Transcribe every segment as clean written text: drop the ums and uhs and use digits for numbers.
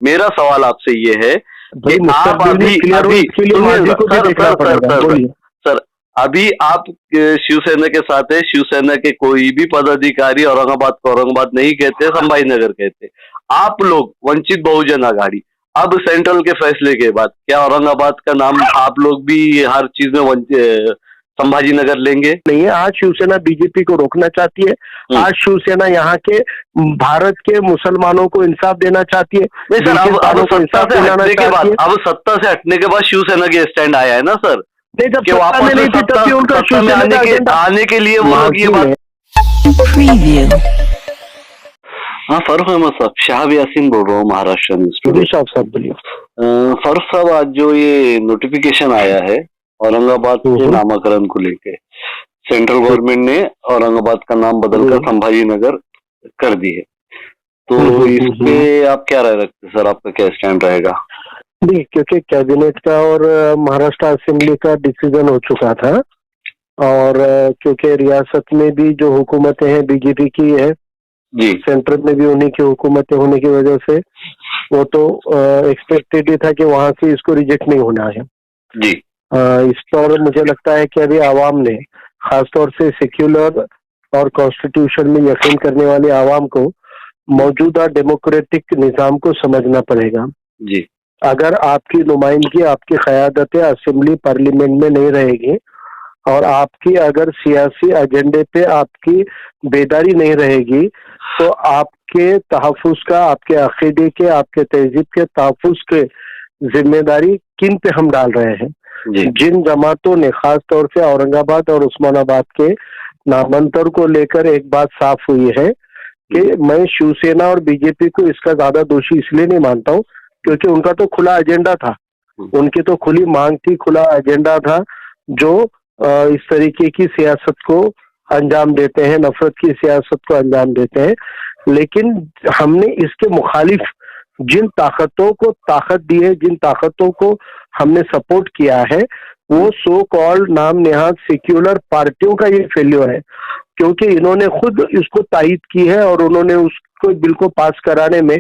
मेरा सवाल आपसे ये है कि भाई आप अभी क्लियर हो, अभी इसके लिए सुनिए मांझी को भी देखना पड़ेगा। बोलिए। सर, अभी आप शिवसेना के साथ है, शिवसेना के कोई भी पदाधिकारी औरंगाबाद को औरंगाबाद नहीं कहते, संभाजी नगर कहते। आप लोग वंचित बहुजन आघाड़ी, अब सेंट्रल के फैसले के बाद क्या औरंगाबाद का नाम आप लोग भी हर चीज में संभाजी नगर लेंगे? नहीं है, आज शिवसेना बीजेपी को रोकना चाहती है। आज शिवसेना यहाँ के भारत के मुसलमानों को इंसाफ देना चाहती है। नहीं सर, अब को इंसाफ दिलाना चाहती है। अब सत्ता से हटने के बाद शिवसेना के स्टैंड आया है ना सर, नहीं, जब कि सत्ता वापस में नहीं थी तब भी उनका सत्ता में आने के लिए वो लोग ये बात। हाँ, फारूक अहमद साहब, शाहब यासीन बोल रहा हूँ, महाराष्ट्र न्यूज़। साहब बोलिए। फारूक साहब, आज जो ये नोटिफिकेशन आया है औरंगाबाद के नामकरण को लेके, सेंट्रल गवर्नमेंट ने औरंगाबाद का नाम बदलकर संभाजी नगर कर दी है, तो इस पे आप क्या राय रखते हैं सर? आपका क्या स्टैंड रहेगा? नहीं, क्योंकि कैबिनेट का और महाराष्ट्र असेंबली का डिसीजन हो चुका था, और क्योंकि रियासत में भी जो हुकूमतें हैं बीजेपी की है जी, सेंटर में भी उन्हीं की हुकूमतें होने की वजह से वो तो एक्सपेक्टेड ही था कि वहां से इसको रिजेक्ट नहीं होना है जी। इस पर मुझे लगता है कि अभी आवाम ने, खासतौर से सेक्युलर और कॉन्स्टिट्यूशन में यकीन करने वाले आवाम को मौजूदा डेमोक्रेटिक निजाम को समझना पड़ेगा जी। अगर आपकी नुमाइंदगी, आपकी क़यादतें असेंबली पार्लियामेंट में नहीं रहेगी और आपकी अगर सियासी एजेंडे पे आपकी बेदारी नहीं रहेगी, तो आपके तहफ़्फ़ुज़ का, आपके अक़ीदे के, आपके तहज़ीब के तहफ़्फ़ुज़ के जिम्मेदारी किन पे हम डाल रहे हैं? जिन जमातों ने, खास तौर से औरंगाबाद और उस्मानाबाद के नामांतर को लेकर एक बात साफ हुई है कि मैं शिवसेना और बीजेपी को इसका ज्यादा दोषी इसलिए नहीं मानता हूँ क्योंकि उनका तो खुला एजेंडा था, उनकी तो खुली मांग थी, खुला एजेंडा था, जो इस तरीके की सियासत को अंजाम देते हैं, नफरत की सियासत को अंजाम देते हैं। लेकिन हमने इसके मुखालिफ जिन ताकतों को ताकत दी है, जिन ताकतों को हमने सपोर्ट किया है, वो सो कॉल्ड नाम नेहाद सेक्युलर पार्टियों का ये फेल्योर है, क्योंकि इन्होंने खुद इसको तायद की है और उन्होंने उसको बिल को पास कराने में,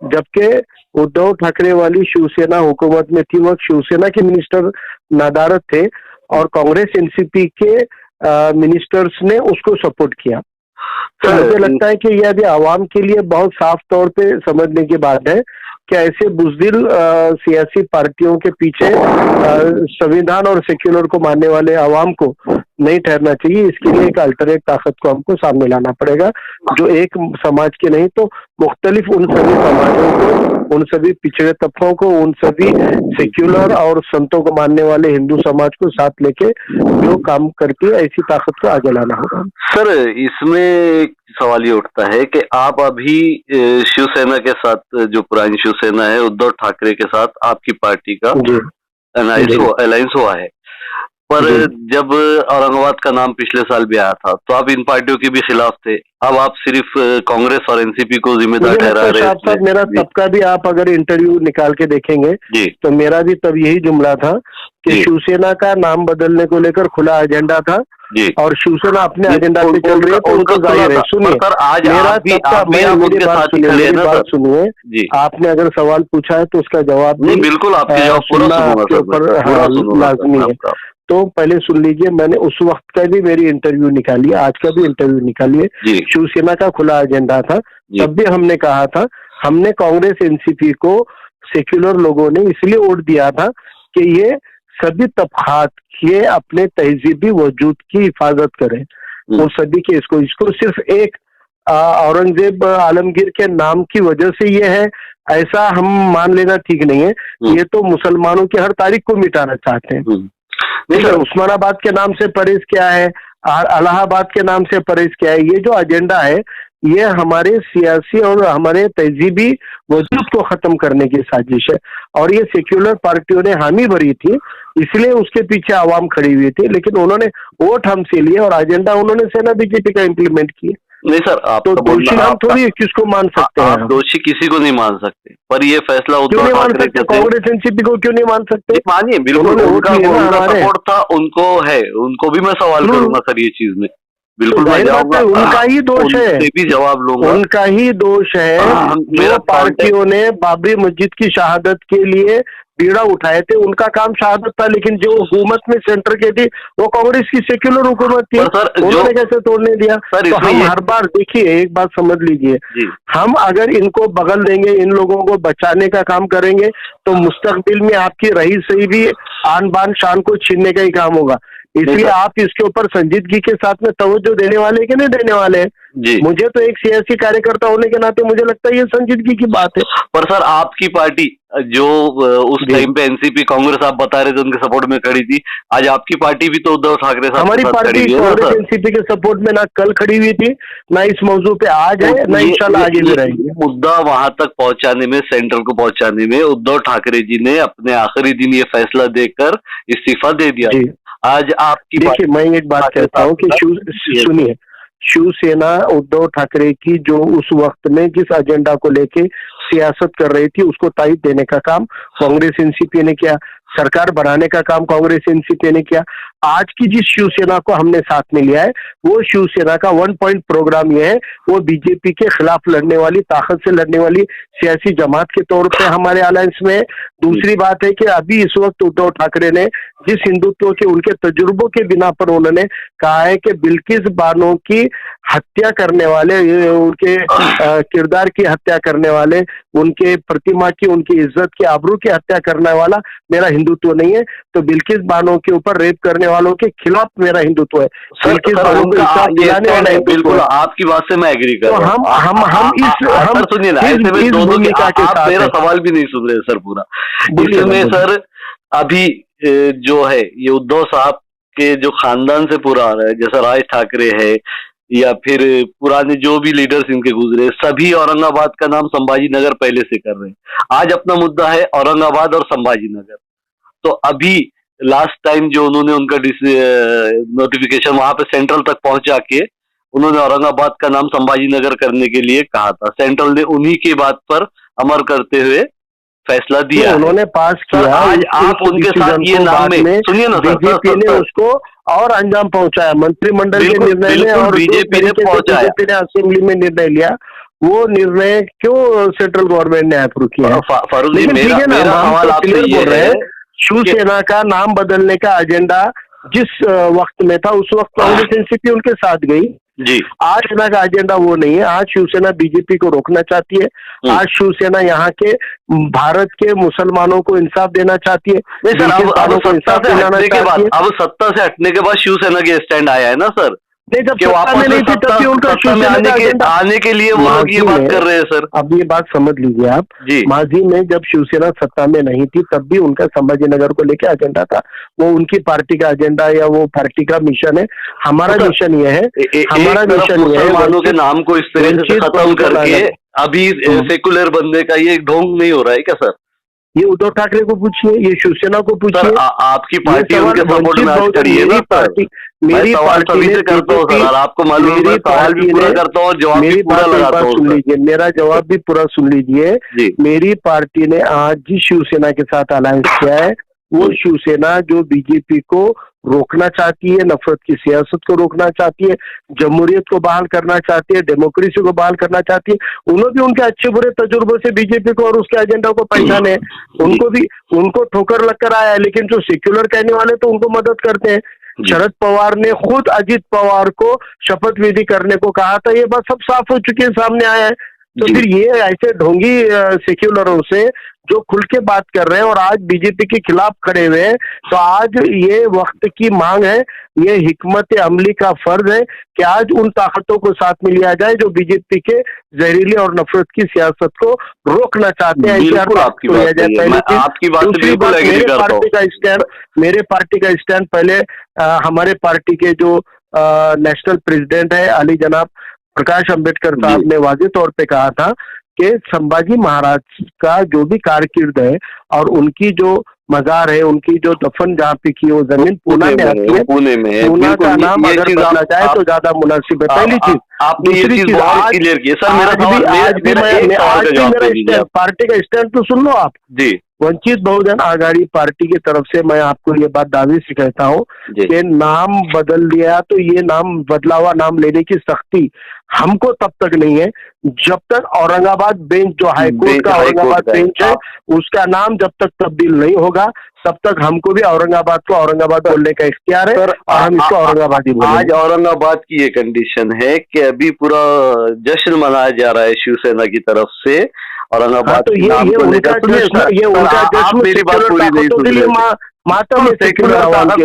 जबकि उद्धव ठाकरे वाली शिवसेना हुकूमत में थी, वक्त शिवसेना के मिनिस्टर नदारत थे और कांग्रेस एनसीपी के मिनिस्टर्स ने उसको सपोर्ट किया। तो मुझे लगता है कि यह अभी आवाम के लिए बहुत साफ तौर पे समझने की बात है कि ऐसे बुज़दिल सियासी पार्टियों के पीछे संविधान और सेक्युलर को मानने वाले आवाम को नहीं ठहरना चाहिए। इसके लिए एक अल्टरनेट ताकत को हमको सामने लाना पड़ेगा, जो एक समाज के नहीं तो मुख्तलिफ उन सभी समाजों को, उन सभी पिछड़े तबकों को, उन सभी सेक्युलर और संतों को मानने वाले हिंदू समाज को साथ लेके जो काम करती है, ऐसी ताकत को आगे लाना होगा। सर, इसमें एक सवाल ये उठता है कि आप अभी शिवसेना के साथ, जो पुरानी शिवसेना है, उद्धव ठाकरे के साथ आपकी पार्टी का अलायंस हुआ है, पर जब औरंगाबाद का नाम पिछले साल भी आया था तो आप इन पार्टियों के भी खिलाफ थे। अब आप सिर्फ कांग्रेस और एनसीपी को जिम्मेदार ठहरा रहे हैं। मेरा तब का भी आप अगर इंटरव्यू निकाल के देखेंगे तो मेरा भी तब यही जुमला था कि शिवसेना का नाम बदलने को लेकर खुला एजेंडा था और शिवसेना अपने एजेंडा पे चल रही है, तो उनको जाहिर है। सुनिए, मेरी बात सुनिए, आपने अगर सवाल पूछा है तो उसका जवाब बिल्कुल आपके ऊपर लाजमी है। तो पहले सुन लीजिए, मैंने उस वक्त का भी मेरी इंटरव्यू निकाली है, आज का भी इंटरव्यू निकालिए। शिवसेना का खुला एजेंडा था, तब भी हमने कहा था, हमने कांग्रेस एनसीपी को सेक्युलर लोगों ने इसलिए वोट दिया था कि ये सभी तबकात ये अपने तहजीबी वजूद की हिफाजत करें, वो सभी के इसको सिर्फ एक औरंगजेब आलमगीर के नाम की वजह से ये है ऐसा हम मान लेना ठीक नहीं है। ये तो मुसलमानों की हर तारीख को मिटाना चाहते हैं। उस्मानाबाद के नाम से परहेज क्या है, इलाहाबाद के नाम से परहेज क्या है, ये जो एजेंडा है ये हमारे सियासी और हमारे तहजीबी वजूद को खत्म करने की साजिश है और ये सेक्युलर पार्टियों ने हामी भरी थी, इसलिए उसके पीछे आवाम खड़ी हुई थी, लेकिन उन्होंने वोट हमसे लिए और एजेंडा उन्होंने सेना बीजेपी का इम्प्लीमेंट किया। नहीं सर, आप तो दोषी हम थोड़ी किसको मान सकते हैं? आप दोषी किसी को नहीं मान सकते, पर ये फैसला क्यों नहीं मान सकते? कांग्रेस एनसीपी को क्यों नहीं मान सकते? मानिए, बिल्कुल उनका सपोर्ट था, उनको है, उनको भी मैं सवाल करूंगा सर ये चीज में। बिल्कुल मैं जाऊंगा, उनका ही दोष है, भी जवाब लूंगा, उनका ही दोष है। जो पार्टियों ने बाबरी मस्जिद की शहादत के लिए बीड़ा उठाए थे, उनका काम शहादत था, लेकिन जो हुकूमत में सेंटर की थी वो कांग्रेस की सेक्युलर हुकूमत थी, उन्होंने कैसे तोड़ने दिया? तो हम हर बार, देखिए एक बात समझ लीजिए, हम अगर इनको बगल देंगे, इन लोगों को बचाने का काम करेंगे, तो मुस्तकबिल में आपकी रही सही भी आन बान शान को छीनने का ही काम होगा। इसलिए आप इसके ऊपर संजीदगी के साथ में तवज्जो देने वाले कि नहीं देने वाले हैं? मुझे तो एक सियासी कार्यकर्ता होने के नाते मुझे लगता है ये संजीदगी की बात है। पर सर आपकी पार्टी जो उस टाइम पे एनसीपी कांग्रेस आप बता रहे थे उनके सपोर्ट में खड़ी थी, आज आपकी पार्टी भी तो उद्धव ठाकरे साहब हमारी पार्टी कांग्रेस एनसीपी के सपोर्ट में ना कल खड़ी हुई थी, ना इस मौजू पे आज है, ना इंशाल्लाह आगे भी रहेगी। मुद्दा वहां तक पहुंचाने में, सेंट्रल को पहुंचाने में उद्धव ठाकरे जी ने अपने आखिरी दिन ये फैसला देकर इस्तीफा दे दिया। आज आपकी, देखिए मैं एक बात कहता हूँ कि सुनिए, शिवसेना उद्धव ठाकरे की जो उस वक्त में जिस एजेंडा को लेके सियासत कर रही थी उसको तायद देने का काम कांग्रेस एनसीपी ने किया, सरकार बनाने का काम कांग्रेस एनसीपी ने किया। आज की जिस शिवसेना को हमने साथ में लिया है वो शिवसेना का 1 पॉइंट प्रोग्राम ये है, वो बीजेपी के खिलाफ लड़ने वाली, ताकत से लड़ने वाली सियासी जमात के तौर पे हमारे अलायंस में है। दूसरी बात है कि अभी इस वक्त उद्धव ठाकरे ने जिस हिंदुत्व के उनके तजुर्बों के बिना पर उन्होंने कहा है कि बिल्किस बानो की हत्या करने वाले, उनके किरदार की हत्या करने वाले, उनके प्रतिमा की, उनकी इज्जत की, आबरू की हत्या करने वाला मेरा हिंदुत्व नहीं है, तो बिल्किस बानो के ऊपर रेप करने वालों के खिलाफ मेरा हिंदुत्व है। बिल्किस बानो को इंसाफ दिलाने वाला बिल्कुल आपकी बात से मैं एग्री कर रहा हूं। हम सुनिए ना, मेरा सवाल भी नहीं सुन रहे सर पूरा। इसमें सर अभी जो है ये उद्धव साहब के जो खानदान से पूरा आ रहा है, जैसा राज ठाकरे है या फिर पुराने जो भी लीडर्स इनके गुजरे, सभी औरंगाबाद का नाम संभाजी नगर पहले से कर रहे हैं। आज अपना मुद्दा है औरंगाबाद और संभाजी नगर। तो अभी लास्ट टाइम जो उन्होंने उनका नोटिफिकेशन वहां पे सेंट्रल तक पहुंचा के उन्होंने औरंगाबाद का नाम संभाजी नगर करने के लिए कहा था, सेंट्रल ने उन्हीं की बात पर अमर करते हुए फैसला दिया, उन्होंने पास किया। आज आप उनके साथ ये नाम में सुनिए ना, बीजेपी ने उसको और अंजाम पहुंचाया, मंत्रिमंडल के निर्णय में, और बीजेपी ने पहुंचाया, बीजेपी ने असेंबली में निर्णय लिया, वो निर्णय क्यों सेंट्रल गवर्नमेंट ने अप्रूव किया? फारूक जी, मेरा सवाल आपसे ये है, शिवसेना का नाम बदलने का एजेंडा जिस वक्त में था उस वक्त कांग्रेस एनसीपी उनके साथ गई जी। आज शिवसेना का एजेंडा वो नहीं है। आज शिवसेना बीजेपी को रोकना चाहती है, आज शिवसेना यहाँ के भारत के मुसलमानों को इंसाफ देना चाहती है। नहीं सर, अब सत्ता से हटने के बाद शिवसेना के स्टैंड आया है ना सर, नहीं जब सत्ता में नहीं थी तब भी उनका आने के लिए वो लोग ये बात कर रहे हैं सर। अब ये बात समझ लीजिए आप, माजी में जब शिवसेना सत्ता में नहीं थी तब भी उनका संभाजी नगर को लेकर एजेंडा था, वो उनकी पार्टी का एजेंडा या वो पार्टी का मिशन है। हमारा मिशन ये है, हमारा मिशन ये है मुसलमानों के नाम को इस तरह से खत्म करके अभी सेकुलर बनने का ये ढोंग नहीं हो रहा है क्या सर? ये उद्धव ठाकरे को पूछिए, ये शिवसेना को पूछिए। आपकी पार्टी उनके सपोर्ट में आज खड़ी है ना सर? मेरी पार्टी से करता हूँ सर, आपको मालूम है सवाल भी पूरा करता हूँ, जवाब भी पूरा लगाता हूँ। सुन लीजिए, मेरा जवाब भी पूरा सुन लीजिए। मेरी पार्टी ने आज जिस शिवसेना के साथ अलायंस किया है वो शिवसेना जो बीजेपी को रोकना चाहती है, नफरत की सियासत को रोकना चाहती है, जमहूरियत को बहाल करना चाहती है, डेमोक्रेसी को बहाल करना चाहती है। उन्होंने भी उनके अच्छे बुरे तजुर्बों से बीजेपी को और उसके एजेंडा को पहचाने, उनको ठोकर लगकर आया है, लेकिन जो सेक्युलर कहने वाले तो उनको मदद करते हैं। शरद पवार ने खुद अजित पवार को शपथ विधि करने को कहा था, ये बात सब साफ हो चुकी है, सामने आया है। तो फिर ये ऐसे ढोंगी सेक्युलरों से जो खुल के बात कर रहे हैं और आज बीजेपी के खिलाफ खड़े हुए हैं, तो आज ये वक्त की मांग है, ये हिकमत अमली का फर्ज है कि आज उन ताकतों को साथ में लिया जाए जो बीजेपी के जहरीले और नफरत की सियासत को रोकना चाहते हैं। मेरे पार्टी का स्टैंड पहले हमारे पार्टी के जो नेशनल प्रेसिडेंट है अली जनाब प्रकाश अंबेडकर साहब ने वाज़ेह तौर पे कहा था कि संभाजी महाराज का जो भी कारकिर्द है और उनकी जो मजार है, उनकी जो दफन जहाँ पे की वो जमीन पूना में आती है, पूना का नाम अगर बदला जाए तो ज्यादा मुनासिब है। पहली चीज। दूसरी चीज, आज भी मेरा पार्टी का स्टैंड तो सुन लो आप जी। वंचित बहुजन आघाड़ी पार्टी की तरफ से मैं आपको ये बात दावे से कहता हूँ कि नाम बदल दिया तो ये नाम बदला हुआ नाम लेने की सख्ती हमको तब तक नहीं है जब तक औरंगाबाद बेंच जो हाईकोर्ट का औरंगाबाद बेंच है उसका नाम जब तक तब्दील नहीं होगा तब तक हमको भी औरंगाबाद को औरंगाबाद बोलने का इख्तियार है और हम इसको औरंगाबाद ही बोलेंगे। आज औरंगाबाद की ये कंडीशन है कि अभी पूरा जश्न मनाया जा रहा है शिवसेना की तरफ से औरंगाबाद। तो ये उनका जश्न मेरी बात पूरी नहीं सुन रहे।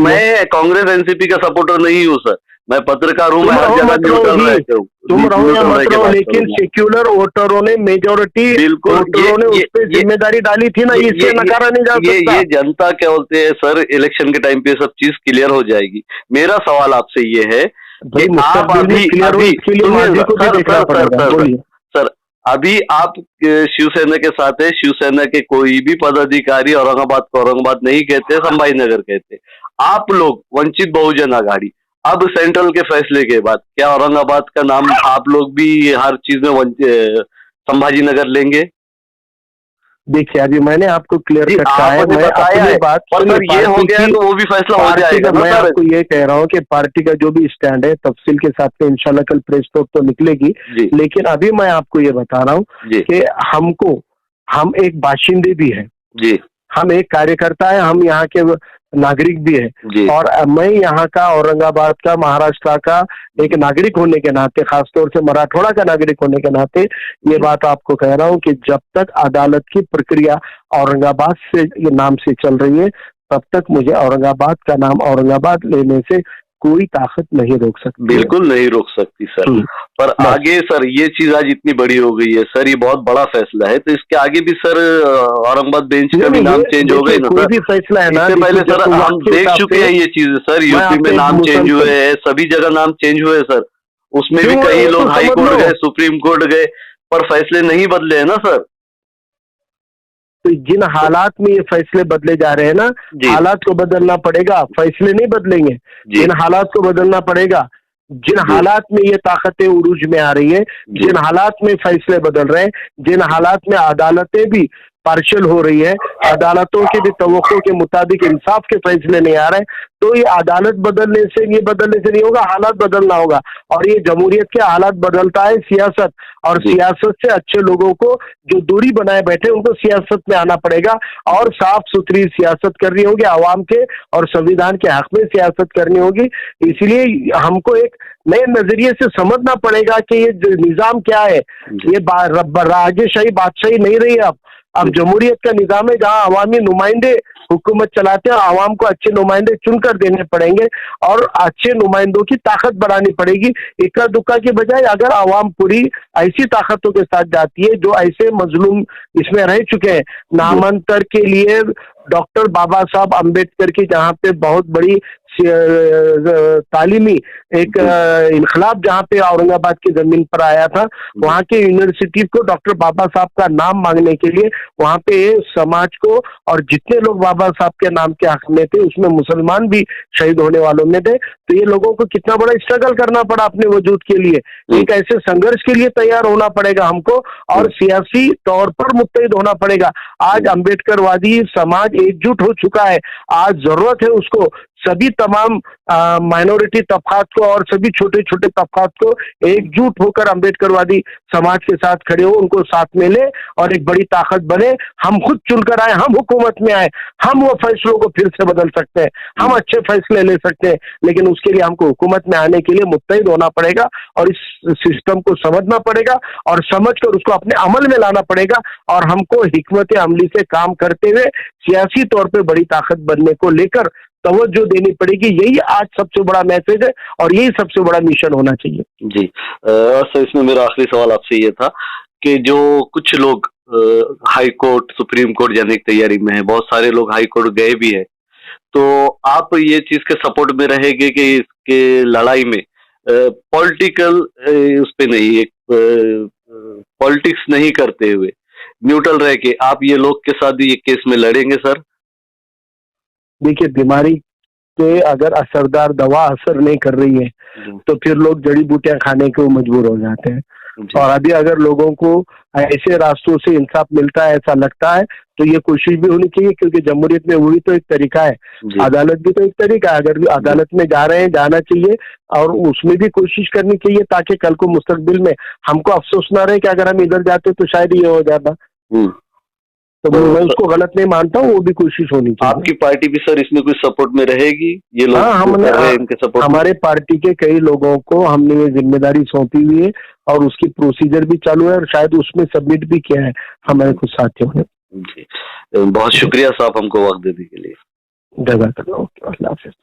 मैं कांग्रेस एनसीपी का सपोर्टर नहीं हूँ सर, मैं पत्रकार हूँ, मैं हर जगह न्यूट्रल रहता हूँ। तुम रहो या मत रहो, लेकिन सेक्युलर वोटरों ने मेजोरिटी वोटरों ने उस पर जिम्मेदारी डाली थी ना, इससे नकारा नहीं जा सकता। ये जनता क्या बोलते हैं सर, इलेक्शन के टाइम पे सब चीज क्लियर हो जाएगी। मेरा सवाल आपसे ये है कि आप अभी आप शिवसेना के साथ है, शिवसेना के कोई भी पदाधिकारी औरंगाबाद को औरंगाबाद नहीं कहते, संभाजी नगर कहते। आप लोग वंचित बहुजन आघाड़ी अब सेंट्रल के फैसले के बाद क्या औरंगाबाद का नाम आप लोग भी हर चीज में संभाजी नगर लेंगे? देखिए अभी मैंने आपको क्लियर कट कहा है, मैं अपनी बात ये हो गया तो वो भी फैसला हो जाएगा। मैं आपको ये कह रहा हूँ कि पार्टी का जो भी स्टैंड है तफसील के साथ में इंशाल्लाह कल प्रेस नोट तो निकलेगी, लेकिन अभी मैं आपको ये बता रहा हूँ कि हम एक बाशिंदे भी हैं जी, हम एक कार्यकर्ता है, हम यहाँ के नागरिक भी है और मैं यहाँ का औरंगाबाद का महाराष्ट्र का एक नागरिक होने के नाते, खासतौर से मराठवाड़ा का नागरिक होने के नाते ये बात आपको कह रहा हूँ कि जब तक अदालत की प्रक्रिया औरंगाबाद से ये नाम से चल रही है तब तक मुझे औरंगाबाद का नाम औरंगाबाद लेने से कोई ताकत नहीं रोक सकती। बिल्कुल नहीं रोक सकती सर, पर आगे सर ये चीज आज इतनी बड़ी हो गई है सर, ये बहुत बड़ा फैसला है, तो इसके आगे भी सर औरंगाबाद बेंच का भी नाम चेंज हो गई ना सर। भी फैसला है ना, इससे पहले सर हम देख चुके हैं ये चीज सर, यूपी में नाम चेंज हुए हैं, सभी जगह नाम चेंज हुए सर, उसमें भी कई लोग हाई कोर्ट गए, सुप्रीम कोर्ट गए, पर फैसले नहीं बदले है ना सर। तो जिन हालात में ये फैसले बदले जा रहे हैं ना, हालात को बदलना पड़ेगा, फैसले नहीं बदलेंगे, जिन हालात को बदलना पड़ेगा, जिन हालात में ये ताकतें उरूज में आ रही है, जिन हालात में फैसले बदल रहे हैं, जिन हालात में अदालतें भी पार्शियल हो रही है, अदालतों के भी तवक्को के मुताबिक इंसाफ के फैसले नहीं आ रहे, तो ये अदालत बदलने से नहीं होगा, हालात बदलना होगा। और ये जमहूरियत के हालात बदलता है सियासत, और सियासत से अच्छे लोगों को जो दूरी बनाए बैठे उनको सियासत में आना पड़ेगा और साफ सुथरी सियासत करनी होगी, आवाम के और संविधान के हक में सियासत करनी होगी। इसलिए हमको एक नए नजरिए से समझना पड़ेगा कि ये निजाम क्या है, ये राजेशाही बादशाही नहीं रही अब जमहूरियत का निजाम है जहां अवामी नुमाइंदे हुकूमत चलाते हैं, आवाम को अच्छे नुमाइंदे चुनकर देने पड़ेंगे और अच्छे नुमाइंदों की ताकत बढ़ानी पड़ेगी। इक्का दुक्का के बजाय अगर आवाम पूरी ऐसी ताकतों के साथ जाती है जो ऐसे मजलूम इसमें रह चुके हैं, नामांतर के लिए डॉक्टर बाबा साहब अम्बेडकर की जहाँ पे बहुत बड़ी तालीमी एक इनकलाब जहाँ पे औरंगाबाद की जमीन पर आया था, वहाँ के यूनिवर्सिटी को डॉक्टर बाबा साहब का नाम मांगने के लिए वहाँ पे समाज को और जितने लोग बाबा साहब के नाम के हक में थे उसमें मुसलमान भी शहीद होने वालों में थे, तो ये लोगों को कितना बड़ा स्ट्रगल करना पड़ा अपने वजूद के लिए, एक ऐसे संघर्ष के लिए तैयार होना पड़ेगा हमको और सियासी तौर पर मुत्तहिद होना पड़ेगा। आज अम्बेडकरवादी समाज एकजुट हो चुका है, आज जरूरत है उसको सभी तमाम माइनॉरिटी तबकात को और सभी छोटे छोटे तबकात को एकजुट होकर अम्बेडकरवादी समाज के साथ खड़े हो, उनको साथ में ले और एक बड़ी ताकत बने। हम खुद चुनकर आए, हम हुकूमत में आए, हम वो फैसलों को फिर से बदल सकते हैं, हम अच्छे फैसले ले सकते हैं, लेकिन उसके लिए हमको हुकूमत में आने के लिए मुत्तहिद होना पड़ेगा और इस सिस्टम को समझना पड़ेगा और समझकर उसको अपने अमल में लाना पड़ेगा और हमको हिकमत अमली से काम करते हुए सियासी तौर पर बड़ी ताकत बनने को लेकर तवज्जो देनी पड़ेगी। यही आज सबसे बड़ा मैसेज है और यही सबसे बड़ा मिशन होना चाहिए। जी सर, इसमें मेरा आखिरी सवाल आपसे ये था कि जो कुछ लोग हाई कोर्ट सुप्रीम कोर्ट जाने की तैयारी में है, बहुत सारे लोग हाई कोर्ट गए भी है, तो आप ये चीज के सपोर्ट में रहेंगे कि इसके लड़ाई में पॉलिटिकल उस पे नहीं, एक पॉलिटिक्स नहीं करते हुए न्यूट्रल रह के आप ये लोग के साथ ये केस में लड़ेंगे सर? देखिए, बीमारी पे अगर असरदार दवा असर नहीं कर रही है तो फिर लोग जड़ी बूटियां खाने को मजबूर हो जाते हैं। और अभी अगर लोगों को ऐसे रास्तों से इंसाफ मिलता है ऐसा लगता है तो ये कोशिश भी होनी चाहिए, क्योंकि जमहूरियत में वही तो एक तरीका है, अदालत भी तो एक तरीका है। अगर अदालत में जा रहे हैं, जाना चाहिए और उसमें भी कोशिश करनी चाहिए ताकि कल को मुस्तकबिल में हमको अफसोस ना रहे कि अगर हम इधर जाते तो शायद ये हो जाता। तो मैं उसको गलत नहीं मानता हूँ, वो भी कोशिश होनी चाहिए। आपकी पार्टी भी सर इसमें कुछ सपोर्ट में रहेगी? ये लोग हमने इनके सपोर्ट, हमारे पार्टी के कई लोगों को हमने ये जिम्मेदारी सौंपी हुई है और उसकी प्रोसीजर भी चालू है और शायद उसमें सबमिट भी किया है हमारे कुछ साथियों ने। जी, बहुत शुक्रिया साहब हमको वक्त देने के लिए। जज़ाकल्लाह। अल्लाह हाफ़िज़।